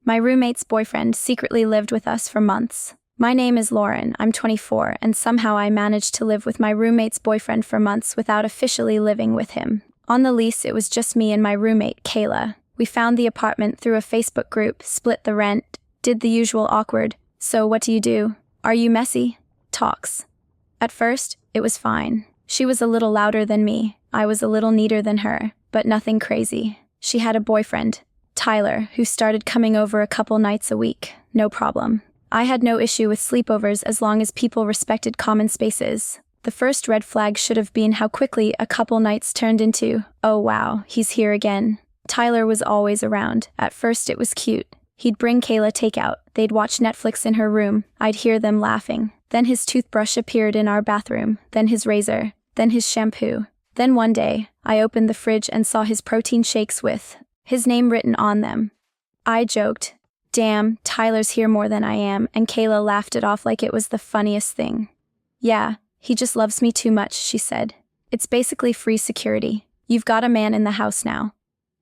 My roommate's boyfriend secretly lived with us for months. My name is Lauren, I'm 24, and somehow I managed to live with my roommate's boyfriend for months without officially living with him. On the lease, it was just me and my roommate, Kayla. We found the apartment through a Facebook group, split the rent, did the usual awkward, "So what do you do? Are you messy?" talks. At first, it was fine. She was a little louder than me, I was a little neater than her, but nothing crazy. She had a boyfriend, Tyler, who started coming over a couple nights a week, no problem. I had no issue with sleepovers as long as people respected common spaces. The first red flag should have been how quickly a couple nights turned into, "Oh wow, he's here again." Tyler was always around. At first it was cute. He'd bring Kayla takeout, they'd watch Netflix in her room, I'd hear them laughing. Then his toothbrush appeared in our bathroom, then his razor, then his shampoo. Then one day, I opened the fridge and saw his protein shakes with his name written on them. I joked, "Damn, Tyler's here more than I am," and Kayla laughed it off like it was the funniest thing. "Yeah, he just loves me too much," she said. "It's basically free security. You've got a man in the house now."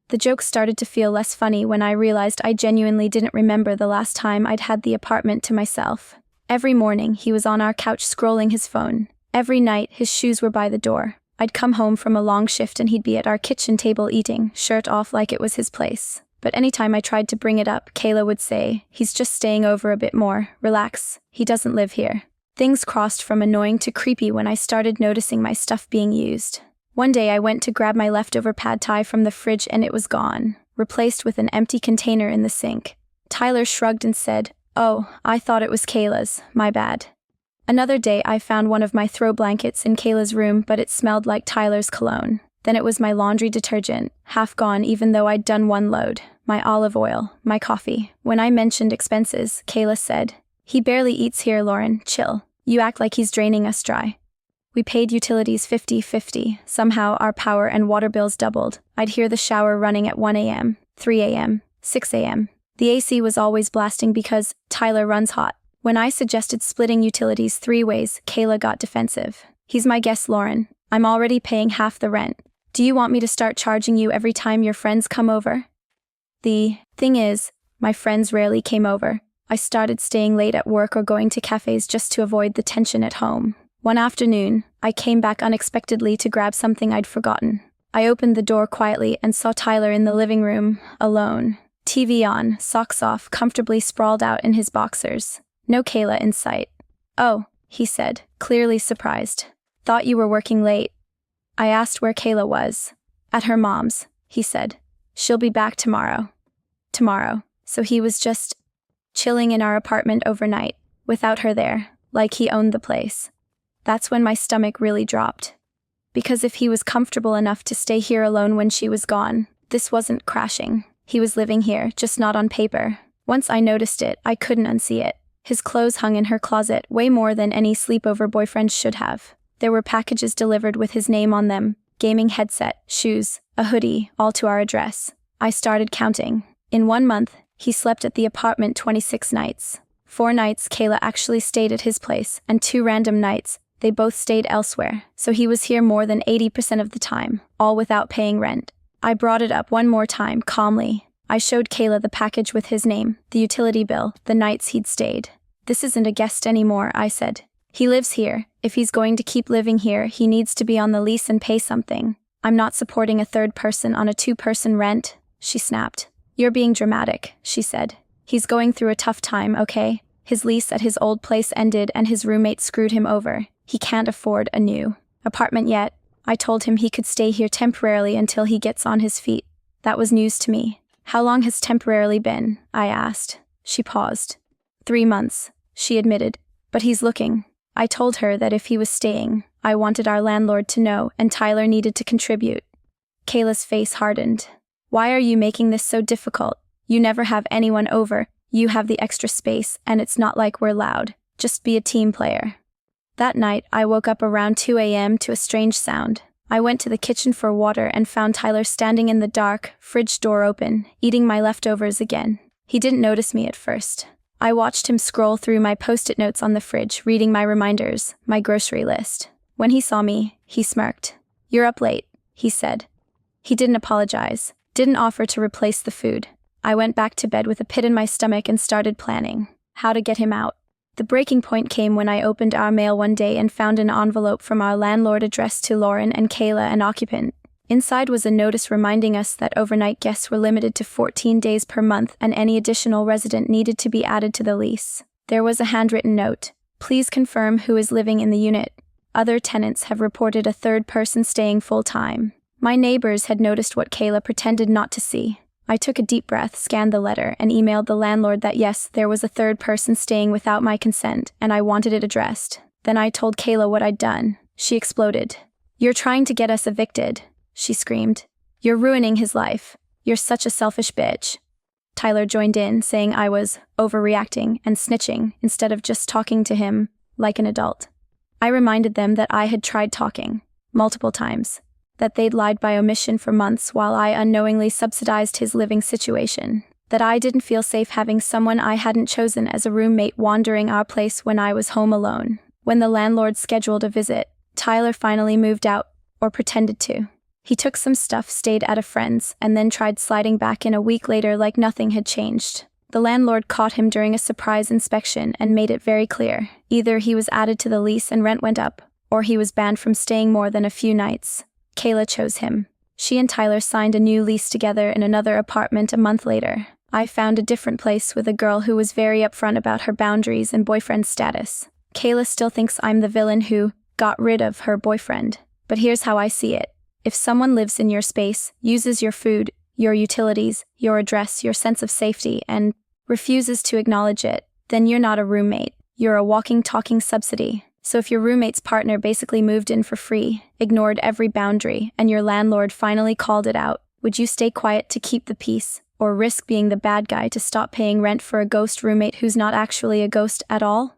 The joke started to feel less funny when I realized I genuinely didn't remember the last time I'd had the apartment to myself. Every morning, he was on our couch scrolling his phone. Every night, his shoes were by the door. I'd come home from a long shift and he'd be at our kitchen table eating, shirt off like it was his place. But anytime I tried to bring it up, Kayla would say, "He's just staying over a bit more, relax, he doesn't live here." Things crossed from annoying to creepy when I started noticing my stuff being used. One day I went to grab my leftover pad thai from the fridge and it was gone, replaced with an empty container in the sink. Tyler shrugged and said, "Oh, I thought it was Kayla's, my bad." Another day I found one of my throw blankets in Kayla's room, but it smelled like Tyler's cologne. Then it was my laundry detergent, half gone even though I'd done one load, my olive oil, my coffee. When I mentioned expenses, Kayla said, "He barely eats here, Lauren, chill. You act like he's draining us dry." We paid utilities 50-50. Somehow our power and water bills doubled. I'd hear the shower running at 1 a.m., 3 a.m., 6 a.m. The AC was always blasting because Tyler runs hot. When I suggested splitting utilities 3 ways, Kayla got defensive. "He's my guest, Lauren. I'm already paying half the rent. Do you want me to start charging you every time your friends come over?" The thing is, my friends rarely came over. I started staying late at work or going to cafes just to avoid the tension at home. One afternoon, I came back unexpectedly to grab something I'd forgotten. I opened the door quietly and saw Tyler in the living room, alone. TV on, socks off, comfortably sprawled out in his boxers. No Kayla in sight. "Oh," he said, clearly surprised. "Thought you were working late." I asked where Kayla was. "At her mom's," he said. "She'll be back tomorrow." Tomorrow. So he was just chilling in our apartment overnight, without her there, like he owned the place. That's when my stomach really dropped. Because if he was comfortable enough to stay here alone when she was gone, this wasn't crashing. He was living here, just not on paper. Once I noticed it, I couldn't unsee it. His clothes hung in her closet, way more than any sleepover boyfriend should have. There were packages delivered with his name on them, gaming headset, shoes, a hoodie, all to our address. I started counting. In 1 month, he slept at the apartment 26 nights. 4 nights Kayla actually stayed at his place, and 2 random nights, they both stayed elsewhere, so he was here more than 80% of the time, all without paying rent. I brought it up one more time, calmly. I showed Kayla the package with his name, the utility bill, the nights he'd stayed. "This isn't a guest anymore," I said. "He lives here. If he's going to keep living here, he needs to be on the lease and pay something. I'm not supporting a third person on a 2-person rent," she snapped. "You're being dramatic," she said. "He's going through a tough time, okay? His lease at his old place ended and his roommate screwed him over. He can't afford a new apartment yet. I told him he could stay here temporarily until he gets on his feet." That was news to me. "How long has temporarily been?" I asked. She paused. 3 months, she admitted. "But he's looking." I told her that if he was staying, I wanted our landlord to know and Tyler needed to contribute. Kayla's face hardened. "Why are you making this so difficult? You never have anyone over, you have the extra space, and it's not like we're loud. Just be a team player." That night, I woke up around 2 a.m. to a strange sound. I went to the kitchen for water and found Tyler standing in the dark, fridge door open, eating my leftovers again. He didn't notice me at first. I watched him scroll through my post-it notes on the fridge, reading my reminders, my grocery list. When he saw me, he smirked. "You're up late," he said. He didn't apologize, didn't offer to replace the food. I went back to bed with a pit in my stomach and started planning how to get him out. The breaking point came when I opened our mail one day and found an envelope from our landlord addressed to Lauren and Kayla, an occupant. Inside was a notice reminding us that overnight guests were limited to 14 days per month and any additional resident needed to be added to the lease. There was a handwritten note. Please confirm who is living in the unit. Other tenants have reported a third person staying full-time. My neighbors had noticed what Kayla pretended not to see. I took a deep breath, scanned the letter, and emailed the landlord that yes, there was a third person staying without my consent, and I wanted it addressed. Then I told Kayla what I'd done. She exploded. "You're trying to get us evicted," she screamed. "You're ruining his life. You're such a selfish bitch." Tyler joined in, saying I was overreacting and snitching instead of just talking to him like an adult. I reminded them that I had tried talking multiple times, that they'd lied by omission for months while I unknowingly subsidized his living situation, that I didn't feel safe having someone I hadn't chosen as a roommate wandering our place when I was home alone. When the landlord scheduled a visit, Tyler finally moved out, or pretended to. He took some stuff, stayed at a friend's, and then tried sliding back in a week later like nothing had changed. The landlord caught him during a surprise inspection and made it very clear. Either he was added to the lease and rent went up, or he was banned from staying more than a few nights. Kayla chose him. She and Tyler signed a new lease together in another apartment a month later. I found a different place with a girl who was very upfront about her boundaries and boyfriend status. Kayla still thinks I'm the villain who got rid of her boyfriend. But here's how I see it. If someone lives in your space, uses your food, your utilities, your address, your sense of safety, and refuses to acknowledge it, then you're not a roommate. You're a walking, talking subsidy. So if your roommate's partner basically moved in for free, ignored every boundary, and your landlord finally called it out, would you stay quiet to keep the peace, or risk being the bad guy to stop paying rent for a ghost roommate who's not actually a ghost at all?